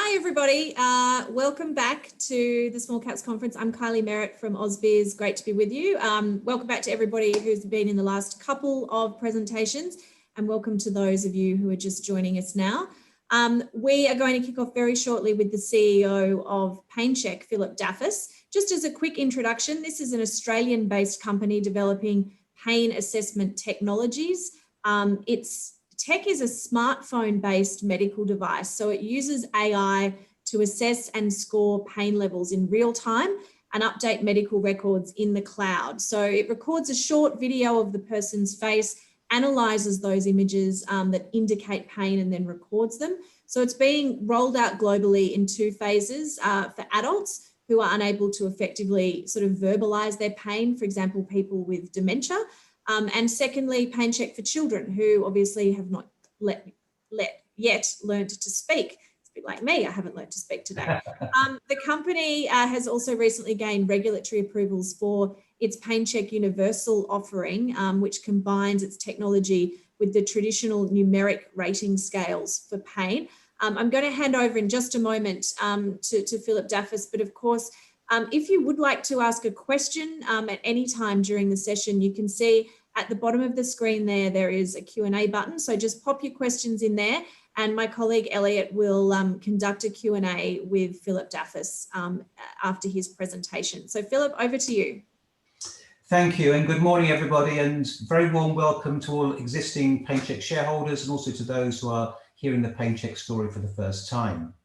Hi everybody, welcome back to the Small Caps Conference. I'm Kylie Merritt from AusBiz, great to be with you. Welcome back to everybody who's been in the last couple of presentations, and welcome to those of you who are just joining us now. We are going to kick off very shortly with the CEO of PainChek, Philip Daffas. Just as a quick introduction, this is an Australian-based company developing pain assessment technologies. Tech is a smartphone-based medical device, so it uses AI to assess and score pain levels in real time and update medical records in the cloud. So it records a short video of the person's face, analyzes those images that indicate pain and then records them. So it's being rolled out globally in two phases for adults who are unable to effectively sort of verbalize their pain, for example, people with dementia. And secondly, PainChek for children who obviously have not yet learned to speak. It's a bit like me, I haven't learned to speak today. The company has also recently gained regulatory approvals for its PainChek Universal offering, which combines its technology with the traditional numeric rating scales for pain. I'm going to hand over in just a moment to Philip Daffas, but of course, if you would like to ask a question at any time during the session, you can see at the bottom of the screen there is a Q&A button. So just pop your questions in there and my colleague Elliot will conduct a Q&A with Philip Daffas after his presentation. So Philip, over to you. Thank you and good morning everybody, and very warm welcome to all existing PainChek shareholders and also to those who are hearing the PainChek story for the first time.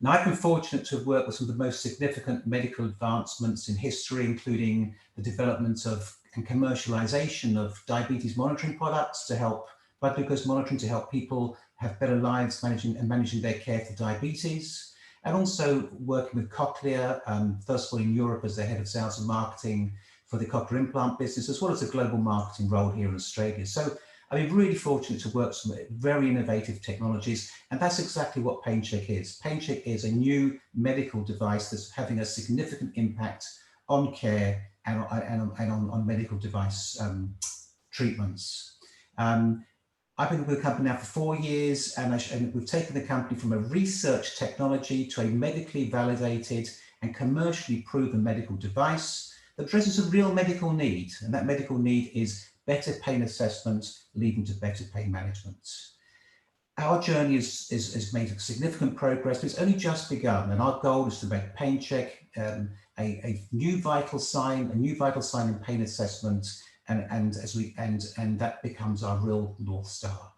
Now, I've been fortunate to have worked with some of the most significant medical advancements in history, including the development of and commercialization of diabetes monitoring products to help blood glucose monitoring to help people have better lives managing their care for diabetes, and also working with Cochlear, first of all in Europe as the head of sales and marketing for the cochlear implant business, as well as a global marketing role here in Australia. So I've been really fortunate to work with some very innovative technologies, and that's exactly what PainChek is. PainChek is a new medical device that's having a significant impact on care and on medical device treatments. I've been with the company now for 4 years, and we've taken the company from a research technology to a medically validated and commercially proven medical device that addresses a real medical need, and that medical need is better pain assessment leading to better pain management. Our journey has made significant progress, but it's only just begun, and our goal is to make PainChek a new vital sign in pain assessment, and that becomes our real North Star.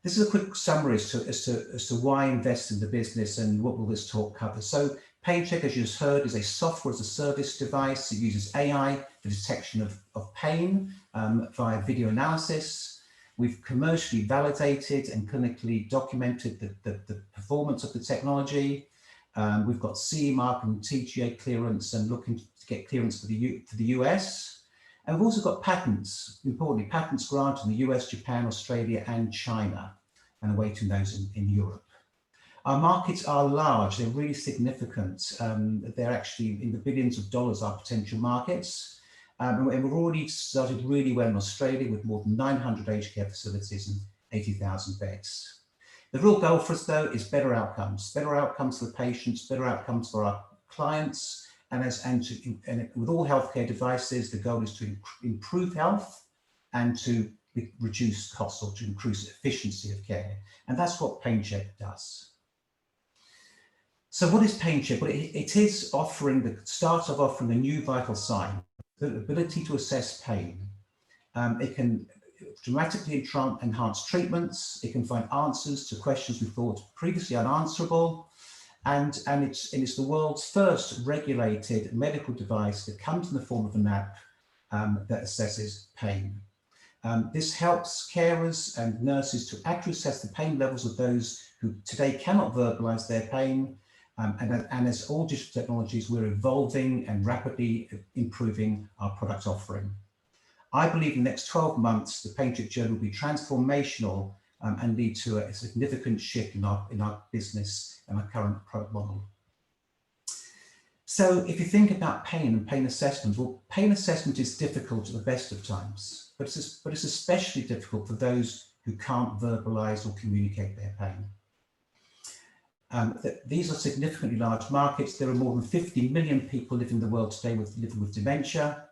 This is a quick summary as to why invest in the business and what will this talk cover. So PainChek, as you just heard, is a software as a service device. It uses AI for detection of pain via video analysis. We've commercially validated and clinically documented the performance of the technology. We've got CE mark and TGA clearance and looking to get clearance for the US. And we've also got patents, importantly, patents granted in the US, Japan, Australia, and China, and awaiting those in Europe. Our markets are large, they're really significant. They're actually in the billions of dollars, our potential markets. And we've already started really well in Australia with more than 900 aged care facilities and 80,000 beds. The real goal for us though is better outcomes for the patients, better outcomes for our clients. And with all healthcare devices, the goal is to improve health and to reduce costs or to increase efficiency of care. And that's what PainChek does. So what is PainChek? Well, it is offering the start of offering a new vital sign, the ability to assess pain. It can dramatically enhance treatments. It can find answers to questions we thought previously unanswerable. And it's the world's first regulated medical device that comes in the form of an app that assesses pain. This helps carers and nurses to accurately assess the pain levels of those who today cannot verbalize their pain. And as all digital technologies, we're evolving and rapidly improving our product offering. I believe in the next 12 months, the PainChek journey will be transformational and lead to a significant shift in our business and our current product model. So if you think about pain and pain assessment, well, pain assessment is difficult at the best of times, but it's especially difficult for those who can't verbalize or communicate their pain. These are significantly large markets. There are more than 50 million people living in the world today living with dementia,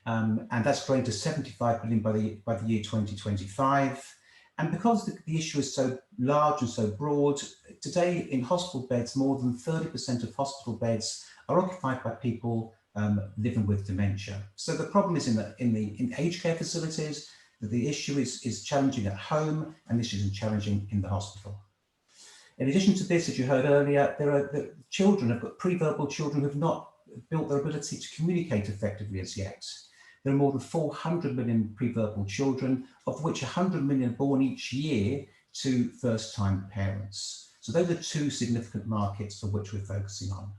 and that's growing to 75 million by the year 2025. And because the issue is so large and so broad, today in hospital beds, more than 30% of hospital beds are occupied by people living with dementia. So the problem is in aged care facilities, that the issue is challenging at home, and this is challenging in the hospital. In addition to this, as you heard earlier, the children have got pre-verbal children who have not built their ability to communicate effectively as yet. There are more than 400 million pre-verbal children, of which 100 million are born each year to first-time parents. So those are two significant markets for which we're focusing on.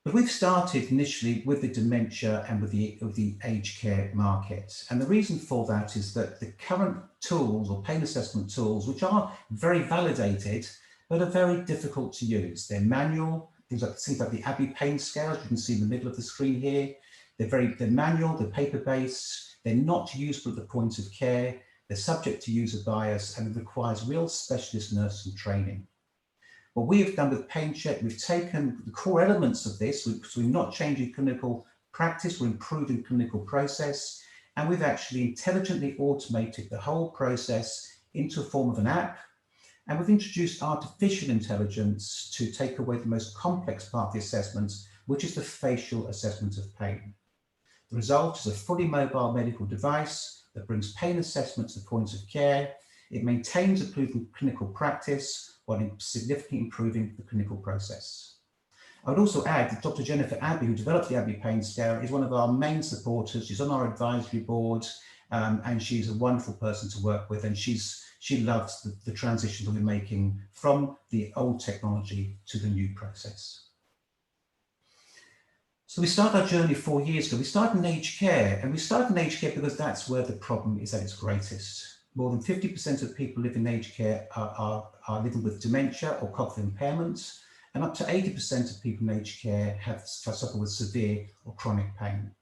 But we've started initially with the dementia and with the aged care market. And the reason for that is that the current tools or pain assessment tools, which are very validated, but are very difficult to use. They're manual, things like the Abbey pain scale, as you can see in the middle of the screen here. They're manual, they're paper-based, they're not useful at the point of care, they're subject to user bias, and it requires real specialist nursing training. What we have done with PainChek, we've taken the core elements of this, so we're not changing clinical practice, we're improving clinical process, and we've actually intelligently automated the whole process into a form of an app, and we've introduced artificial intelligence to take away the most complex part of the assessment, which is the facial assessment of pain. The result is a fully mobile medical device that brings pain assessment to the point of care. It maintains a proven clinical practice while significantly improving the clinical process. I would also add that Dr. Jennifer Abbey, who developed the Abbey Pain Scale, is one of our main supporters. She's on our advisory board, and she's a wonderful person to work with, and she loves the transition that we're making from the old technology to the new process. So we started our journey 4 years ago. We started in aged care, and we started in aged care because that's where the problem is at its greatest. More than 50% of people living in aged care are living with dementia or cognitive impairments, and up to 80% of people in aged care suffer with severe or chronic pain.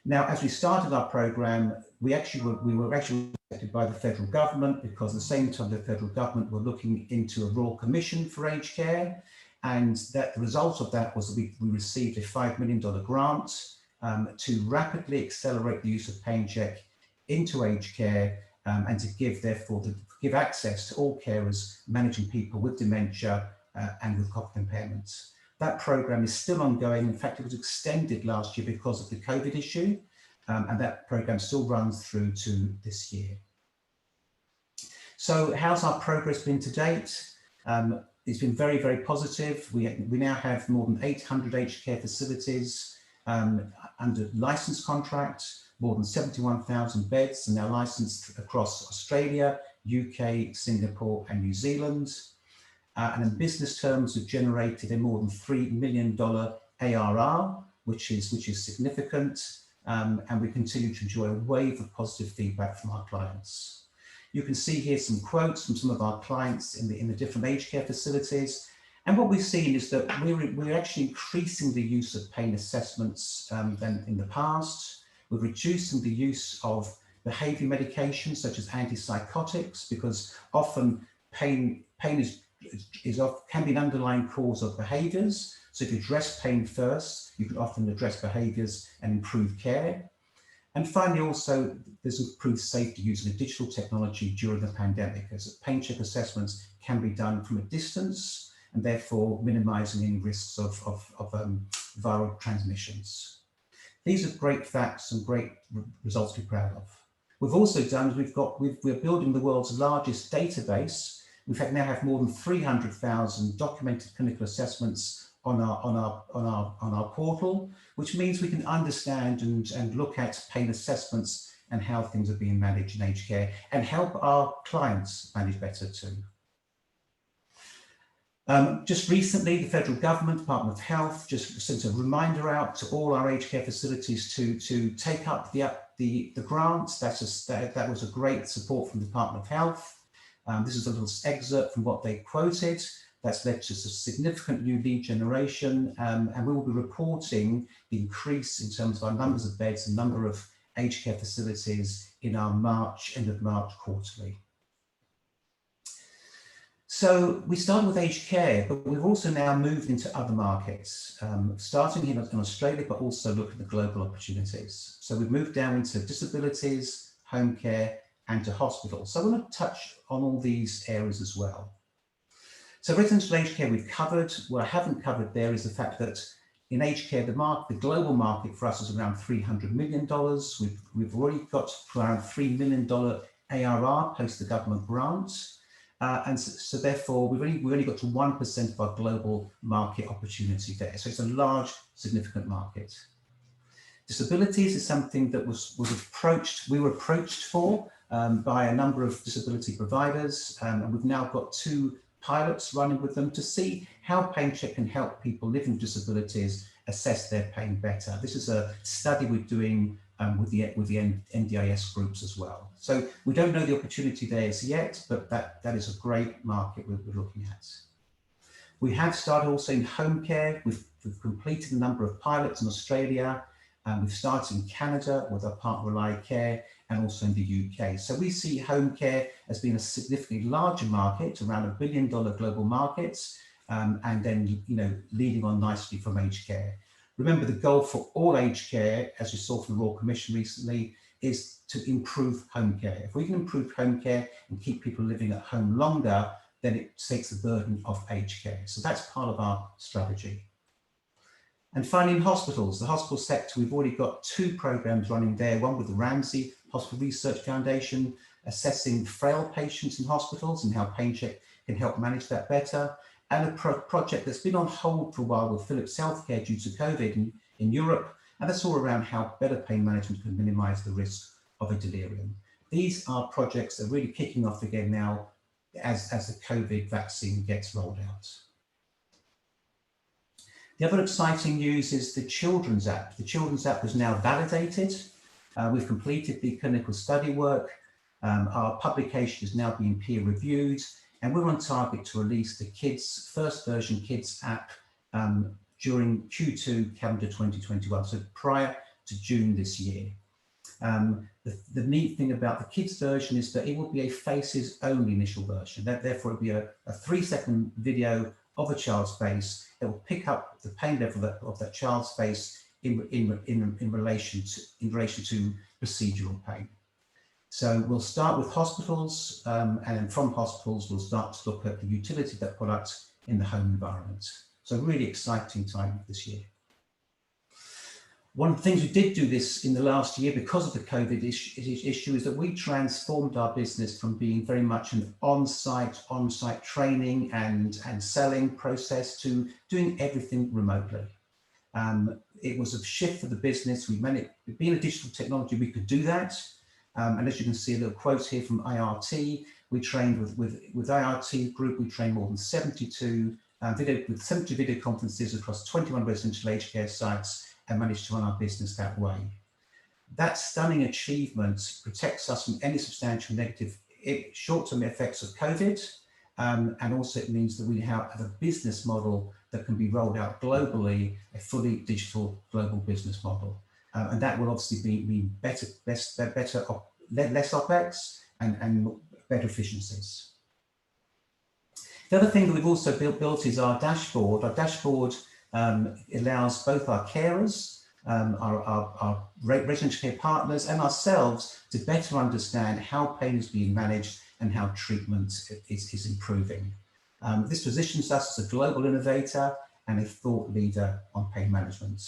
Now, as we started our program, we were actually affected by the federal government, because at the same time the federal government were looking into a Royal Commission for aged care, and that the result of that was that we received a $5 million grant to rapidly accelerate the use of PainChek into aged care, and to give access to all carers managing people with dementia and with cognitive impairments. That program is still ongoing. In fact, it was extended last year because of the COVID issue, and that program still runs through to this year. So how's our progress been to date? It's been very, very positive. We now have more than 800 aged care facilities under license contract. More than 71,000 beds are now licensed across Australia, UK, Singapore, and New Zealand. And in business terms, we've generated a more than $3 million ARR, which is significant, and we continue to enjoy a wave of positive feedback from our clients. You can see here some quotes from some of our clients in the different aged care facilities. And what we've seen is that we're actually increasing the use of pain assessments than in the past. We're reducing the use of behavior medications such as antipsychotics, because often pain can be an underlying cause of behaviors. So if you address pain first, you can often address behaviors and improve care. And finally, also, there's improved safety using digital technology during the pandemic, as PainChek assessments can be done from a distance, and therefore minimizing any risks of viral transmissions. These are great facts and great results to be proud of. We've also done, we're building the world's largest database. We now have more than 300,000 documented clinical assessments on our portal, which means we can understand and look at pain assessments and how things are being managed in aged care, and help our clients manage better too. Just recently, the federal government, Department of Health, just sent a reminder out to all our aged care facilities to take up the grants. That was a great support from the Department of Health. This is a little excerpt from what they quoted. That's led to significant new lead generation, and we will be reporting the increase in terms of our numbers of beds and number of aged care facilities in our end of March quarterly. So we started with aged care, but we've also now moved into other markets, starting here in Australia, but also looking at the global opportunities. So we've moved down into disabilities, home care, and to hospitals. So I want to touch on all these areas as well. So residential aged care we've covered. What I haven't covered there is the fact that in aged care, the global market for us is around $300 million. We've already got around $3 million ARR post the government grant. And so therefore, we've only got to 1% of our global market opportunity there. So it's a large, significant market. Disabilities is something that we were approached for by a number of disability providers. And we've now got 2 pilots running with them to see how PainChek can help people living with disabilities assess their pain better. This is a study we're doing with the NDIS groups as well. So we don't know the opportunity there as yet, but that is a great market we're looking at. We have started also in home care. We've completed a number of pilots in Australia. We've started in Canada with our partner Rely Care, and also in the UK. So we see home care as being a significantly larger market, around $1 billion global market, and then leading on nicely from aged care. Remember, the goal for all aged care, as we saw from the Royal Commission recently, is to improve home care. If we can improve home care and keep people living at home longer, then it takes the burden off aged care. So that's part of our strategy. And finally, in hospitals, the hospital sector, we've already got 2 programs running there, one with the Ramsay Hospital Research Foundation, assessing frail patients in hospitals and how PainChek can help manage that better, and a project that's been on hold for a while with Philips Healthcare due to COVID in Europe, and that's all around how better pain management can minimize the risk of a delirium. These are projects that are really kicking off again now as the COVID vaccine gets rolled out. The other exciting news is the Children's App. The Children's App is now validated. We've completed the clinical study work. Our publication is now being peer reviewed, and we're on target to release the first version kids app during Q2 calendar 2021, so prior to June this year. The neat thing about the kids version is that it will be a faces only initial version. Therefore, it'll be a 3-second video of a child's face that will pick up the pain level of that child's face in relation to procedural pain. So we'll start with hospitals, and then from hospitals, we'll start to look at the utility of that product in the home environment. So really exciting time this year. One of the things we did do this in the last year because of the COVID issue is that we transformed our business from being very much an on-site training and selling process to doing everything remotely. It was a shift for the business. Being a digital technology, we could do that. And as you can see, a little quote here from IRT. We trained with IRT group, we trained more than 72 video conferences across 21 residential aged care sites and managed to run our business that way. That stunning achievement protects us from any substantial negative short-term effects of COVID. And also it means that we have a business model that can be rolled out globally, a fully digital global business model. And that will obviously be less OPEX and better efficiencies. The other thing that we've also built is our dashboard. Our dashboard allows both our carers, our residential care partners and ourselves to better understand how pain is being managed and how treatment is improving. This positions us as a global innovator and a thought leader on pain management.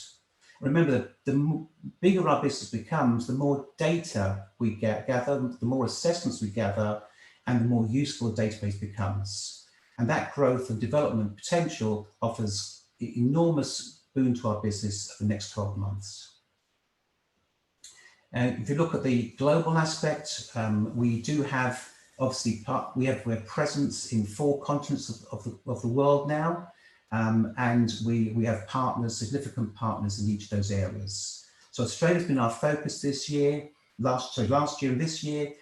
Remember that the bigger our business becomes, the more data we gather, the more assessments we gather, and the more useful the database becomes. And that growth and development potential offers enormous boon to our business for the next 12 months. And if you look at the global aspect, we do have obviously we're presence in 4 continents of the world now, and we have partners, significant partners in each of those areas. So Australia's been our focus this year, last year and this year.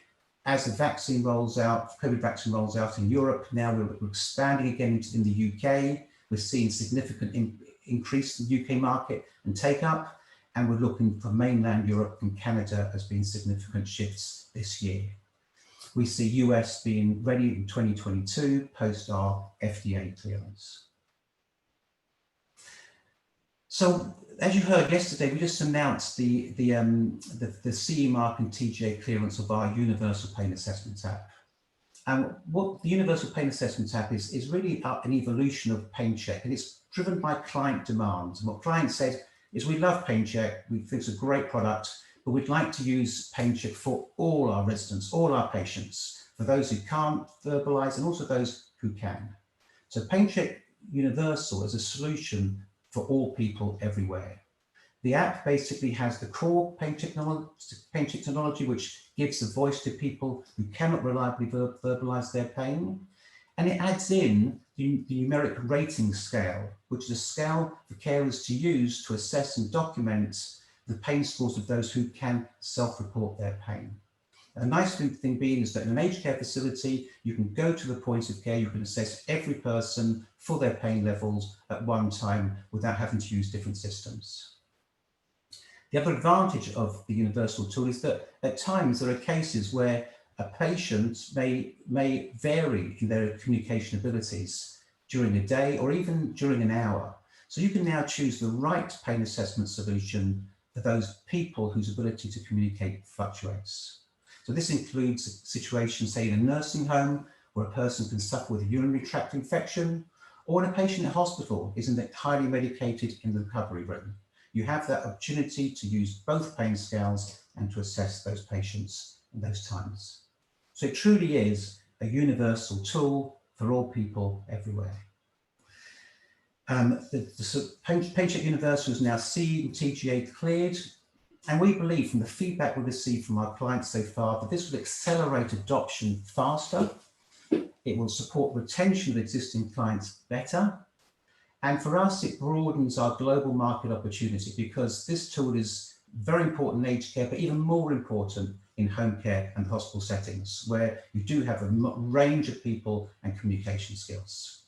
As the vaccine rolls out, COVID vaccine rolls out in Europe, now we're expanding again in the UK. We're seeing significant increase in the UK market and take up, and we're looking for mainland Europe and Canada as being significant shifts this year. We see US being ready in 2022 post our FDA clearance. So as you heard yesterday, we just announced the CE mark and TGA clearance of our Universal Pain Assessment app. And what the Universal Pain Assessment app is really an evolution of PainChek, and it's driven by client demands. And what clients said is, we love PainChek, we think it's a great product, but we'd like to use PainChek for all our residents, all our patients, for those who can't verbalize and also those who can. So PainChek Universal is a solution for all people everywhere. The app basically has the core PainChek technology, which gives a voice to people who cannot reliably verbalize their pain. And it adds in the numeric rating scale, which is a scale for carers to use to assess and document the pain scores of those who can self-report their pain. A nice thing being is that in an aged care facility, you can go to the point of care, you can assess every person for their pain levels at one time without having to use different systems. The other advantage of the universal tool is that at times there are cases where a patient may vary in their communication abilities during a day or even during an hour. So you can now choose the right pain assessment solution for those people whose ability to communicate fluctuates. So this includes situations, say, in a nursing home where a person can suffer with a urinary tract infection, or when a patient in hospital is highly medicated in the recovery room. You have that opportunity to use both pain scales and to assess those patients in those times. So it truly is a universal tool for all people everywhere. The PainChek Universal is now CE and TGA cleared, and we believe from the feedback we've received from our clients so far that this will accelerate adoption faster, it will support retention of existing clients better, and for us it broadens our global market opportunity, because this tool is very important in aged care, but even more important in home care and hospital settings, where you do have a range of people and communication skills.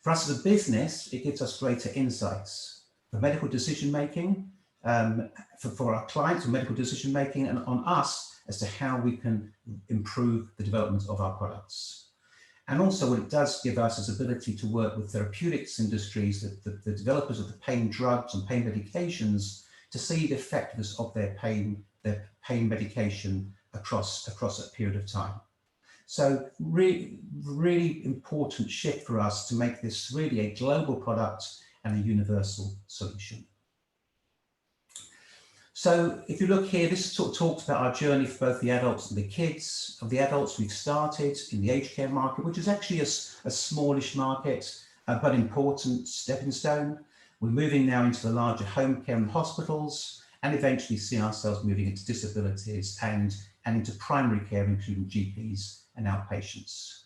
For us as a business, it gives us greater insights for medical decision making, for our clients for medical decision making, and on us as to how we can improve the development of our products. And also what it does give us is ability to work with therapeutics industries, the developers of the pain drugs and pain medications, to see the effectiveness of their pain medication across a period of time. So really important shift for us to make this really a global product and a universal solution. So if you look here, this sort of talks about our journey for both the adults and the kids. Of the adults, we've started in the aged care market, which is actually a smallish market, but important stepping stone. We're moving now into the larger home care and hospitals, and eventually see ourselves moving into disabilities and into primary care, including GPs and outpatients.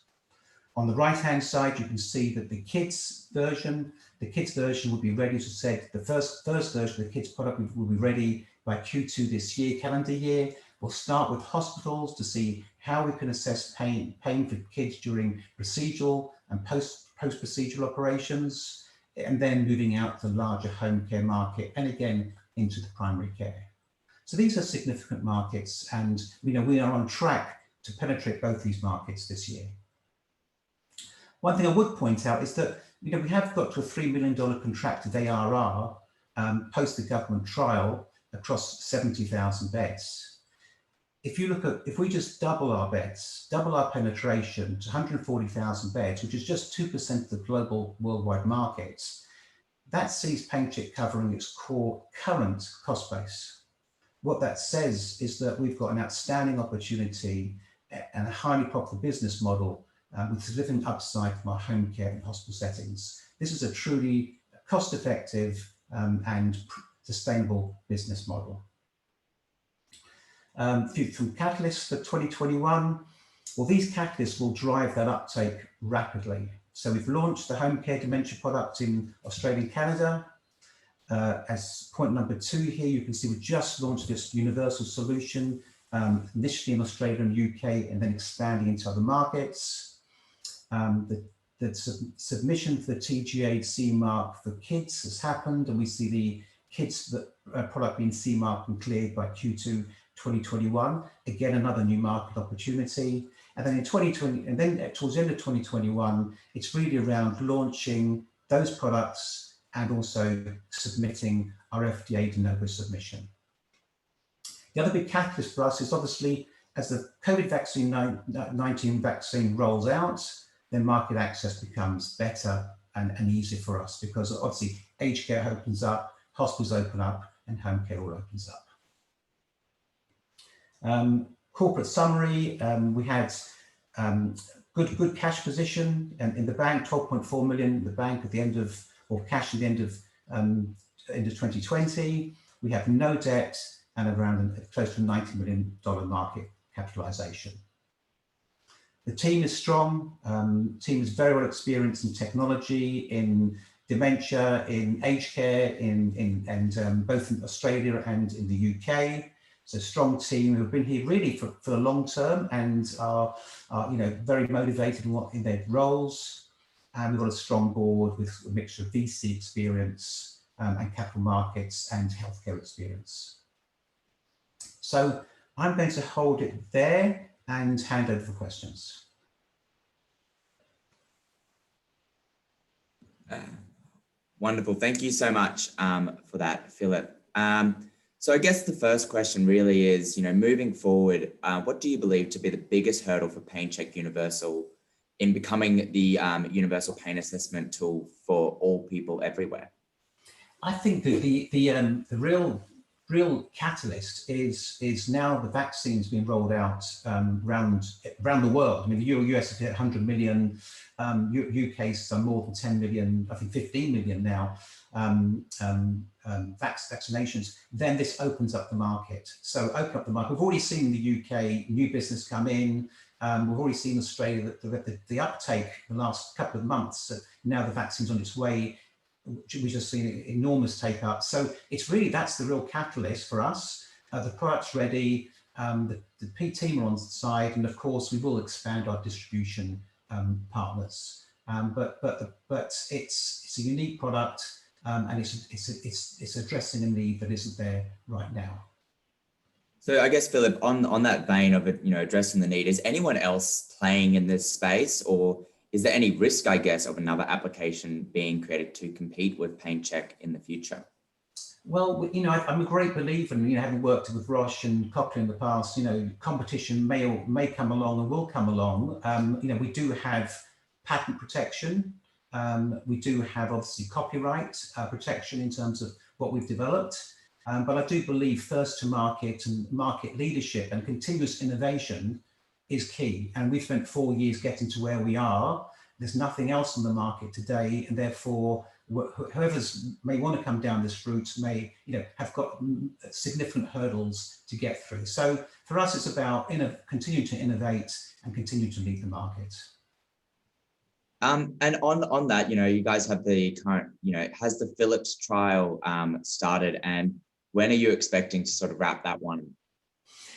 On the right-hand side, you can see that the kids version will be ready, as I said, the first version of the kids product will be ready by Q2 this year, calendar year. We'll start with hospitals to see how we can assess pain for kids during procedural and post-procedural operations, and then moving out to the larger home care market, and again into the primary care. So these are significant markets, and we are on track to penetrate both these markets this year. One thing I would point out is that we have got to a $3 million contracted ARR post the government trial across 70,000 beds. If we just double our beds, double our penetration to 140,000 beds, which is just 2% of the global worldwide markets, that sees PainChek covering its core current cost base. What that says is that we've got an outstanding opportunity and a highly profitable business model with significant upside from our home care and hospital settings. This is a truly cost-effective and sustainable business model. From catalysts for 2021, well, these catalysts will drive that uptake rapidly. So we've launched the home care dementia product in Australia and Canada. As point number 2 here, you can see we just launched this universal solution, initially in Australia and UK, and then expanding into other markets. The submission for the TGA CE mark for kids has happened, and we see the kids product being CE marked and cleared by Q2 2021. Again, another new market opportunity. And then in 2020, and then towards the end of 2021, it's really around launching those products and also submitting our FDA de novo submission. The other big catalyst for us is obviously as the COVID-19 vaccine rolls out, then market access becomes better and easier for us, because obviously aged care opens up, hospitals open up, and home care all opens up. Corporate summary, we had good cash position in the bank, 12.4 million in the bank at the end of, or cash at the end of 2020. We have no debt and around close to $90 million market capitalization. The team is strong. Team is very well experienced in technology, in dementia, in aged care, both in Australia and in the UK. It's a strong team who have been here really for the long term and are very motivated in their roles. And we've got a strong board with a mixture of VC experience and capital markets and healthcare experience. So I'm going to hold it there and hand over for questions. Wonderful. Thank you so much for that, Philip. So I guess the first question really is, moving forward, what do you believe to be the biggest hurdle for PainChek Universal in becoming the universal pain assessment tool for all people everywhere? I think that the real catalyst is now the vaccine's been rolled out around the world. I mean, the US has hit 100 million, UK's are more than 10 million, I think 15 million now, vaccinations. Then this opens up the market. So open up the market. We've already seen the UK new business come in. We've already seen Australia that the uptake the last couple of months. Now the vaccine's on its way. We've just seen enormous take up. So it's really, that's the real catalyst for us. The product's ready, the P team are on the side, and of course we will expand our distribution partners. But it's a unique product, and it's addressing a need that isn't there right now. So I guess, Philip, on that vein of it, addressing the need, is anyone else playing in this space, or is there any risk, I guess, of another application being created to compete with PainChek in the future? Well, I'm a great believer in, having worked with Roche and Cochlear in the past, competition may come along and will come along. We do have patent protection. We do have, obviously, copyright protection in terms of what we've developed. But I do believe first to market and market leadership and continuous innovation is key. And we've spent 4 years getting to where we are. There's nothing else on the market today, and therefore whoever's may want to come down this route may have got significant hurdles to get through. So for us, it's about continue to innovate and continue to lead the market. And on that, you guys have the current, has the Philips trial started, and when are you expecting to sort of wrap that one?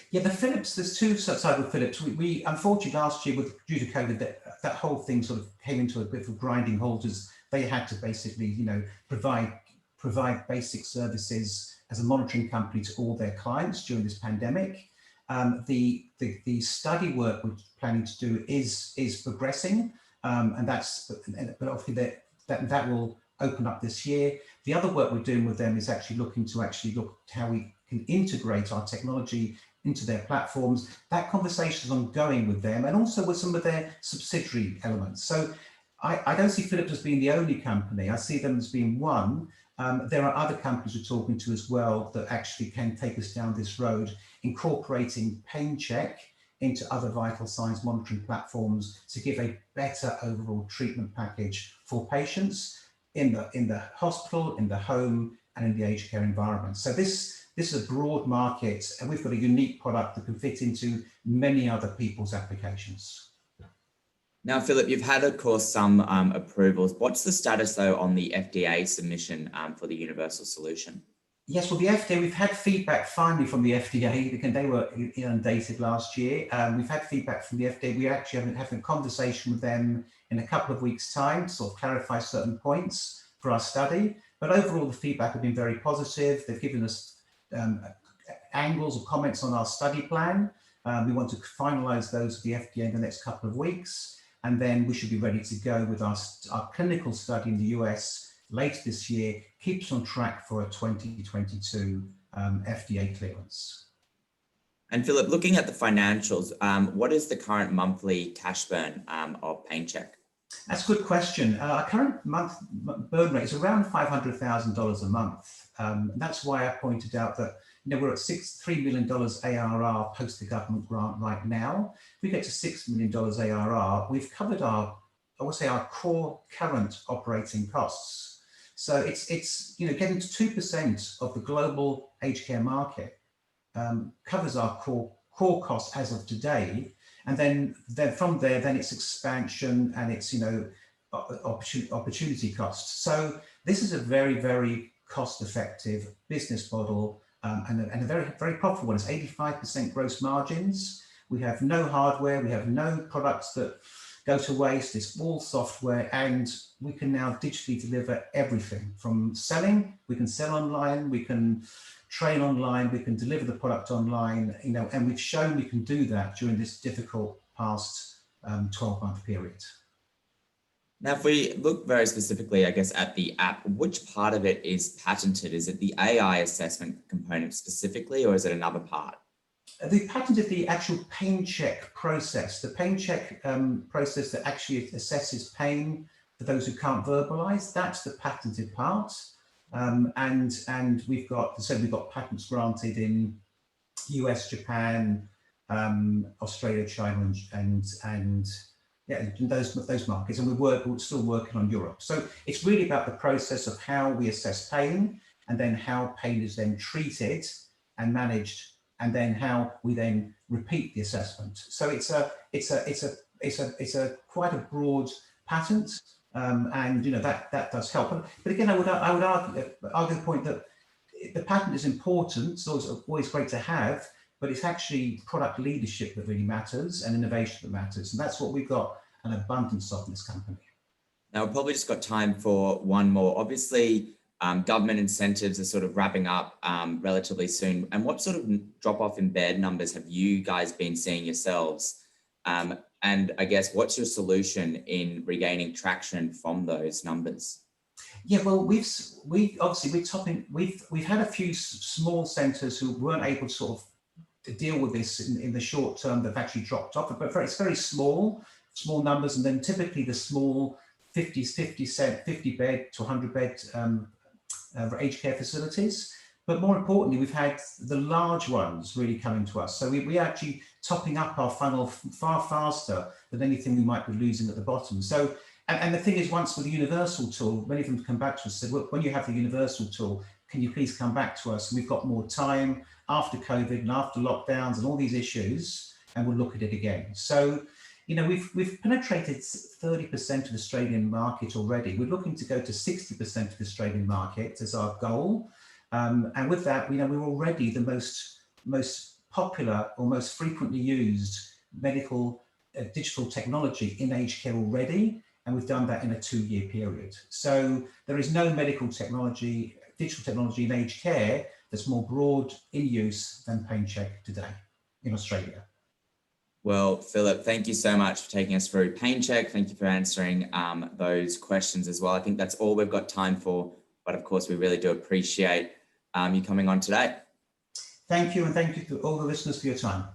Yeah, the Philips, there's two sides of Philips. We unfortunately last year, due to COVID, that whole thing sort of came into a bit of a grinding halt as they had to basically, provide basic services as a monitoring company to all their clients during this pandemic. The study work we're planning to do is progressing, and but obviously that will open up this year. The other work we're doing with them is looking at how we can integrate our technology into their platforms. That conversation is ongoing with them and also with some of their subsidiary elements. So I don't see Philips as being the only company. I see them as being one. There are other companies we're talking to as well that actually can take us down this road, incorporating PainChek into other vital signs monitoring platforms to give a better overall treatment package for patients in the hospital, in the home, and in the aged care environment. So this is a broad market, and we've got a unique product that can fit into many other people's applications. Now, Philip, you've had, of course, some approvals. What's the status, though, on the FDA submission for the universal solution? Yes, well, the FDA, we've had feedback finally from the FDA, because they were inundated last year. We've had feedback from the FDA. We actually having a conversation with them in a couple of weeks' time to sort of clarify certain points for our study. But overall, the feedback has been very positive. They've given us angles or comments on our study plan. We want to finalize those with the FDA in the next couple of weeks, and then we should be ready to go with our clinical study in the US later this year, keeps on track for a 2022 FDA clearance. And Philip, looking at the financials, what is the current monthly cash burn of PainChek? That's a good question. Our current burn rate is around $500,000 a month. That's why I pointed out that we're at $3 million ARR post the government grant right now. If we get to $6 million ARR, we've covered our core current operating costs. So it's getting to 2% of the global aged care market covers our core costs as of today. And then from there, then it's expansion and it's, opportunity costs. So this is a very, very cost-effective business model and a very, very profitable one. It's 85% gross margins. We have no hardware. We have no products that go to waste. It's all software, and we can now digitally deliver everything from selling. We can sell online. We can train online, we can deliver the product online, and we've shown we can do that during this difficult past 12-month period. Now, if we look very specifically, I guess, at the app, which part of it is patented? Is it the AI assessment component specifically, or is it another part? They patented the actual PainChek process, the PainChek process that actually assesses pain for those who can't verbalize. That's the patented part. And we've got patents granted in US, Japan, Australia, China, and those markets. And we're still working on Europe. So it's really about the process of how we assess pain, and then how pain is then treated and managed, and then how we then repeat the assessment. So it's a quite a broad patent. And that does help. But again, I would argue the point that the patent is important. It's always great to have, but it's actually product leadership that really matters, and innovation that matters. And that's what we've got an abundance of in this company. Now, we've probably just got time for one more. Obviously, government incentives are sort of wrapping up relatively soon. And what sort of drop off in bed numbers have you guys been seeing yourselves? And I guess, what's your solution in regaining traction from those numbers? Yeah, well, we've had a few small centres who weren't able to sort of deal with this in the short term. They've actually dropped off, but it's very small numbers, and then typically the small 50 bed to 100 bed aged care facilities. But more importantly, we've had the large ones really coming to us. So we're actually topping up our funnel far faster than anything we might be losing at the bottom. So, and the thing is, once with the universal tool, many of them come back to us and said, look, when you have the universal tool, can you please come back to us? And we've got more time after COVID and after lockdowns and all these issues, and we'll look at it again. So, we've penetrated 30% of the Australian market already. We're looking to go to 60% of the Australian market as our goal. And with that, we're already the most popular or most frequently used medical digital technology in aged care already, and we've done that in a 2-year period. So there is no medical technology, digital technology in aged care that's more broad in use than PainChek today in Australia. Well, Philip, thank you so much for taking us through PainChek. Thank you for answering those questions as well. I think that's all we've got time for, but of course, we really do appreciate you coming on today. Thank you, and thank you to all the listeners for your time.